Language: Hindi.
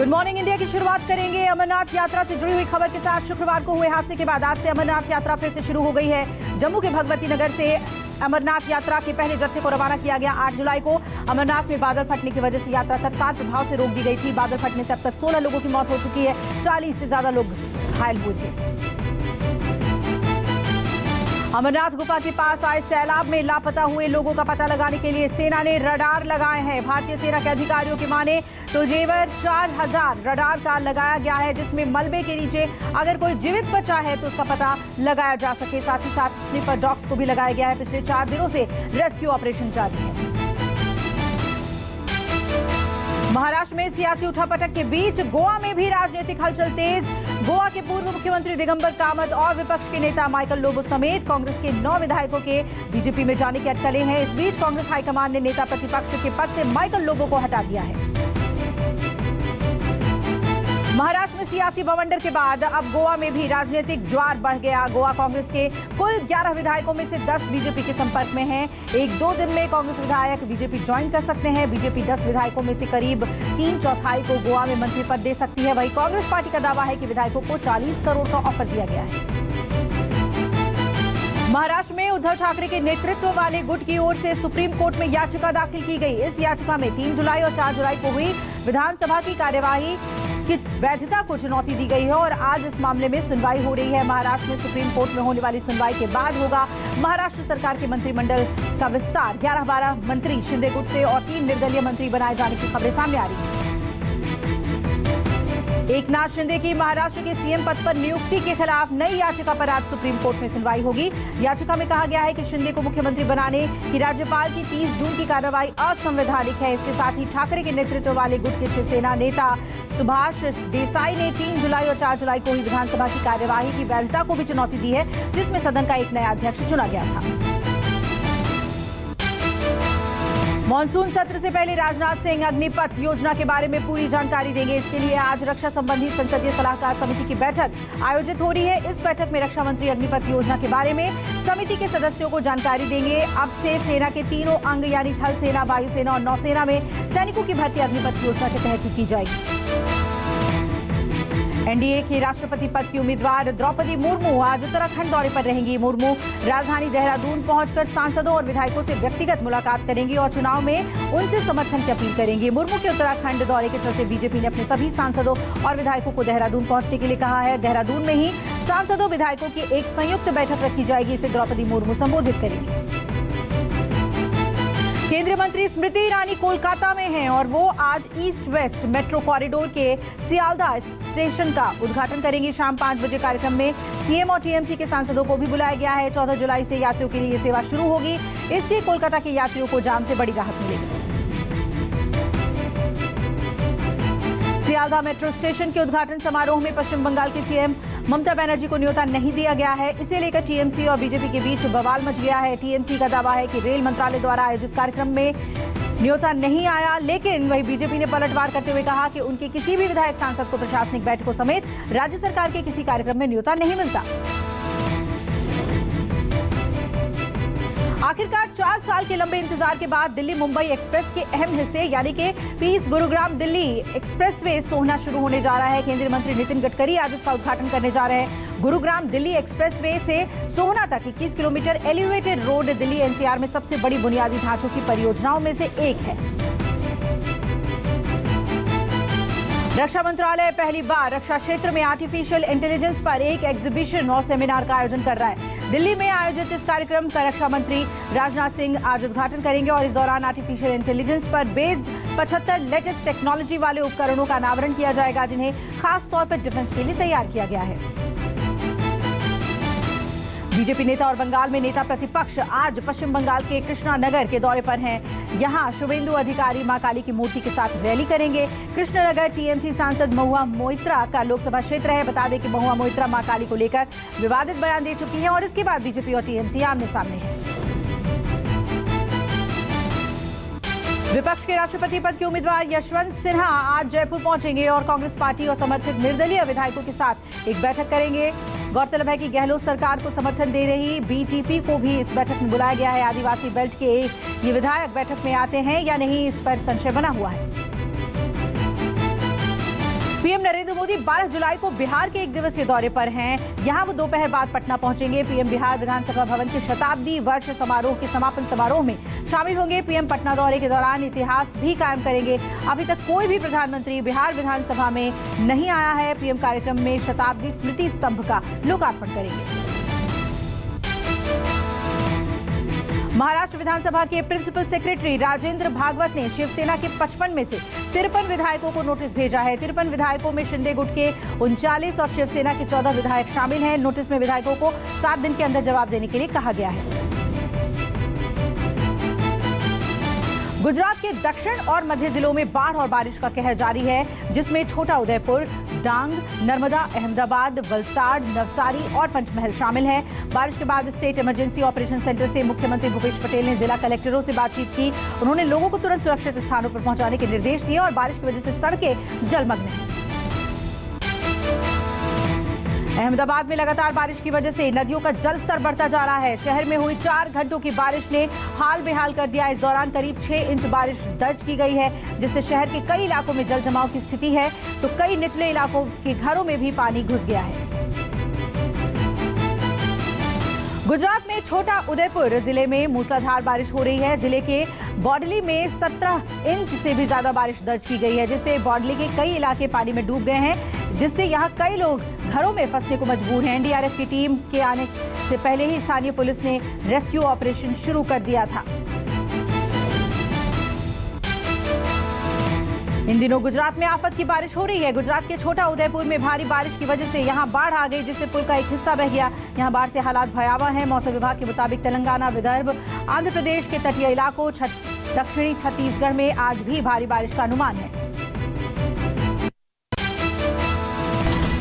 गुड मॉर्निंग इंडिया की शुरुआत करेंगे अमरनाथ यात्रा से जुड़ी हुई खबर के साथ। शुक्रवार को हुए हादसे के बाद आज से अमरनाथ यात्रा फिर से शुरू हो गई है। जम्मू के भगवती नगर से अमरनाथ यात्रा के पहले जत्थे को रवाना किया गया 8 जुलाई को। अमरनाथ में बादल फटने की वजह से यात्रा तत्काल प्रभाव से रोक दी गई थी। बादल फटने से अब तक 16 लोगों की मौत हो चुकी है, 40 से ज्यादा लोग घायल हुए थे। अमरनाथ गुफा के पास आए सैलाब में लापता हुए लोगों का पता लगाने के लिए सेना ने रडार लगाए हैं। भारतीय सेना के अधिकारियों की माने तो जेवर 4000 रडार का लगाया गया है, जिसमें मलबे के नीचे अगर कोई जीवित बचा है तो उसका पता लगाया जा सके। साथ ही साथ स्नीपर डॉग्स को भी लगाया गया है। पिछले 4 दिनों से रेस्क्यू ऑपरेशन जारी है। महाराष्ट्र में सियासी उठापटक के बीच गोवा में भी राजनीतिक हलचल तेज। गोवा के पूर्व मुख्यमंत्री दिगंबर कामत और विपक्ष के नेता माइकल लोबो समेत कांग्रेस के 9 विधायकों के बीजेपी में जाने की अटकलें हैं। इस बीच कांग्रेस हाईकमान ने नेता प्रतिपक्ष के पद से माइकल लोबो को हटा दिया है। महाराष्ट्र में सियासी बवंडर के बाद अब गोवा में भी राजनीतिक ज्वार बढ़ गया। गोवा कांग्रेस के कुल 11 विधायकों में से 10 बीजेपी के संपर्क में हैं। 1-2 दिन में कांग्रेस विधायक बीजेपी ज्वाइन कर सकते हैं। बीजेपी 10 विधायकों में से करीब 3/4 को गोवा में मंत्री पद दे सकती है। वहीं कांग्रेस पार्टी का दावा है कि विधायकों को 40 करोड़ का ऑफर दिया गया है। महाराष्ट्र में उद्धव ठाकरे के नेतृत्व वाले गुट की ओर से सुप्रीम कोर्ट में याचिका दाखिल की गई। इस याचिका में 3 जुलाई और 4 जुलाई को हुई विधानसभा की कार्यवाही की वैधता को चुनौती दी गई है और आज इस मामले में सुनवाई हो रही है। महाराष्ट्र में सुप्रीम कोर्ट में होने वाली सुनवाई के बाद होगा महाराष्ट्र सरकार के मंत्रिमंडल का विस्तार। 11-12 मंत्री शिंदे गुट से और 3 निर्दलीय मंत्री बनाए जाने की खबरें सामने आ रही हैं। एकनाथ शिंदे की महाराष्ट्र के सीएम पद पर नियुक्ति के खिलाफ नई याचिका पर आज सुप्रीम कोर्ट में सुनवाई होगी। याचिका में कहा गया है कि शिंदे को मुख्यमंत्री बनाने की राज्यपाल की 30 जून की कार्रवाई असंवैधानिक है। इसके साथ ही ठाकरे के नेतृत्व वाले गुट के शिवसेना नेता सुभाष देसाई ने 3 जुलाई और 4 जुलाई को हुई विधानसभा की कार्यवाही की वैधता को भी चुनौती दी है, जिसमें सदन का एक नया अध्यक्ष चुना गया था। मॉनसून सत्र से पहले राजनाथ सिंह अग्निपथ योजना के बारे में पूरी जानकारी देंगे। इसके लिए आज रक्षा संबंधी संसदीय सलाहकार समिति की बैठक आयोजित हो रही है। इस बैठक में रक्षा मंत्री अग्निपथ योजना के बारे में समिति के सदस्यों को जानकारी देंगे। अब से सेना के तीनों अंग यानी थल सेना, वायुसेना और नौसेना में सैनिकों की भर्ती अग्निपथ योजना के तहत की जाएगी। एनडीए के राष्ट्रपति पद की उम्मीदवार द्रौपदी मुर्मू आज उत्तराखंड दौरे पर रहेंगी। मुर्मू राजधानी देहरादून पहुंचकर सांसदों और विधायकों से व्यक्तिगत मुलाकात करेंगी और चुनाव में उनसे समर्थन की अपील करेंगी। मुर्मू के उत्तराखंड दौरे के चलते बीजेपी ने अपने सभी सांसदों और विधायकों को देहरादून पहुंचने के लिए कहा है। देहरादून में ही सांसदों विधायकों की एक संयुक्त बैठक रखी जाएगी। इसे द्रौपदी मुर्मू संबोधित करेंगी। केंद्रीय मंत्री स्मृति ईरानी कोलकाता में हैं और वो आज ईस्ट वेस्ट मेट्रो कॉरिडोर के सियालदा स्टेशन का उद्घाटन करेंगी। शाम 5 बजे कार्यक्रम में सीएम और टीएमसी के सांसदों को भी बुलाया गया है। 14 जुलाई से यात्रियों के लिए ये सेवा शुरू होगी। इससे कोलकाता के यात्रियों को जाम से बड़ी राहत मिलेगी। सियालदा मेट्रो स्टेशन के उद्घाटन समारोह में पश्चिम बंगाल की सीएम ममता बनर्जी को न्योता नहीं दिया गया है। इसे लेकर टीएमसी और बीजेपी के बीच बवाल मच गया है। टीएमसी का दावा है कि रेल मंत्रालय द्वारा आयोजित कार्यक्रम में न्योता नहीं आया, लेकिन वही बीजेपी ने पलटवार करते हुए कहा कि उनके किसी भी विधायक सांसद को प्रशासनिक बैठकों समेत राज्य सरकार के किसी कार्यक्रम में न्योता नहीं मिलता। आखिरकार 4 साल के लंबे इंतजार के बाद दिल्ली मुंबई एक्सप्रेस के अहम हिस्से यानी कि पीस गुरुग्राम दिल्ली एक्सप्रेसवे सोहना शुरू होने जा रहा है। केंद्रीय मंत्री नितिन गडकरी आज इसका उद्घाटन करने जा रहे हैं। गुरुग्राम दिल्ली एक्सप्रेसवे से सोहना तक 21 kilometre elevated road Delhi NCR में सबसे बड़ी बुनियादी ढांचों की परियोजनाओं में से एक है। रक्षा मंत्रालय पहली बार रक्षा क्षेत्र में आर्टिफिशियल इंटेलिजेंस पर एक एग्जीबिशन और सेमिनार का आयोजन कर रहा है। दिल्ली में आयोजित इस कार्यक्रम का रक्षा मंत्री राजनाथ सिंह आज उद्घाटन करेंगे और इस दौरान आर्टिफिशियल इंटेलिजेंस पर बेस्ड 75 लेटेस्ट टेक्नोलॉजी वाले उपकरणों का अनावरण किया जाएगा, जिन्हें खास तौर पर डिफेंस के लिए तैयार किया गया है। बीजेपी नेता और बंगाल में नेता प्रतिपक्ष आज पश्चिम बंगाल के कृष्णानगर के दौरे पर हैं। यहां शुभेंदु अधिकारी मां काली की मूर्ति के साथ रैली करेंगे। कृष्णनगर टीएमसी सांसद महुआ मोइत्रा का लोकसभा क्षेत्र है। बता दें कि महुआ मोइत्रा मां काली को लेकर विवादित बयान दे चुकी हैं और इसके बाद बीजेपी और टीएमसी आमने सामने है। विपक्ष के राष्ट्रपति पद के उम्मीदवार यशवंत सिन्हा आज जयपुर पहुंचेंगे और कांग्रेस पार्टी और समर्थित निर्दलीय विधायकों के साथ एक बैठक करेंगे। गौरतलब है कि गहलोत सरकार को समर्थन दे रही बीटीपी को भी इस बैठक में बुलाया गया है। आदिवासी बेल्ट के ये विधायक बैठक में आते हैं या नहीं, इस पर संशय बना हुआ है। पीएम नरेंद्र मोदी 12 जुलाई को बिहार के एक दिवसीय दौरे पर हैं। यहां वो दोपहर बाद पटना पहुंचेंगे। पीएम बिहार विधानसभा भवन के शताब्दी वर्ष समारोह के समापन समारोह में शामिल होंगे। पीएम पटना दौरे के दौरान इतिहास भी कायम करेंगे। अभी तक कोई भी प्रधानमंत्री बिहार विधानसभा में नहीं आया है। पीएम कार्यक्रम में शताब्दी स्मृति स्तंभ का लोकार्पण करेंगे। महाराष्ट्र विधानसभा के प्रिंसिपल सेक्रेटरी राजेंद्र भागवत ने शिवसेना के 55 में से 53 विधायकों को नोटिस भेजा है। 53 विधायकों में शिंदे गुट के 39 और शिवसेना के 14 विधायक शामिल हैं। नोटिस में विधायकों को 7 दिन के अंदर जवाब देने के लिए कहा गया है। गुजरात के दक्षिण और मध्य जिलों में बाढ़ और बारिश का कहर जारी है, जिसमें छोटा उदयपुर, डांग, नर्मदा, अहमदाबाद, वलसाड, नवसारी और पंचमहल शामिल है। बारिश के बाद स्टेट इमरजेंसी ऑपरेशन सेंटर से मुख्यमंत्री भूपेश पटेल ने जिला कलेक्टरों से बातचीत की। उन्होंने लोगों को तुरंत सुरक्षित स्थानों पर पहुंचाने के निर्देश दिए और बारिश की वजह से सड़कें जलमग्न हैं। अहमदाबाद में लगातार बारिश की वजह से नदियों का जलस्तर बढ़ता जा रहा है। शहर में हुई 4 घंटों की बारिश ने हाल बेहाल कर दिया। इस दौरान करीब 6 इंच बारिश दर्ज की गई है, जिससे शहर के कई इलाकों में जल जमाव की स्थिति है, तो कई निचले इलाकों के घरों में भी पानी घुस गया है। गुजरात में छोटा उदयपुर जिले में मूसलाधार बारिश हो रही है। जिले के बॉडली में 17 इंच से भी ज्यादा बारिश दर्ज की गई है, जिससे बॉडली के कई इलाके पानी में डूब गए हैं, जिससे यहां कई लोग घरों में फंसने को मजबूर हैं। एनडीआरएफ की टीम के आने से पहले ही स्थानीय पुलिस ने रेस्क्यू ऑपरेशन शुरू कर दिया था। इन दिनों गुजरात में आफत की बारिश हो रही है। गुजरात के छोटा उदयपुर में भारी बारिश की वजह से यहां बाढ़ आ गई, जिससे पुल का एक हिस्सा बह गया। यहां बाढ़ से हालात भयावह हैं। मौसम विभाग के मुताबिक तेलंगाना, विदर्भ, आंध्र प्रदेश के तटीय इलाकों, दक्षिणी छत्तीसगढ़ में आज भी भारी बारिश का अनुमान है।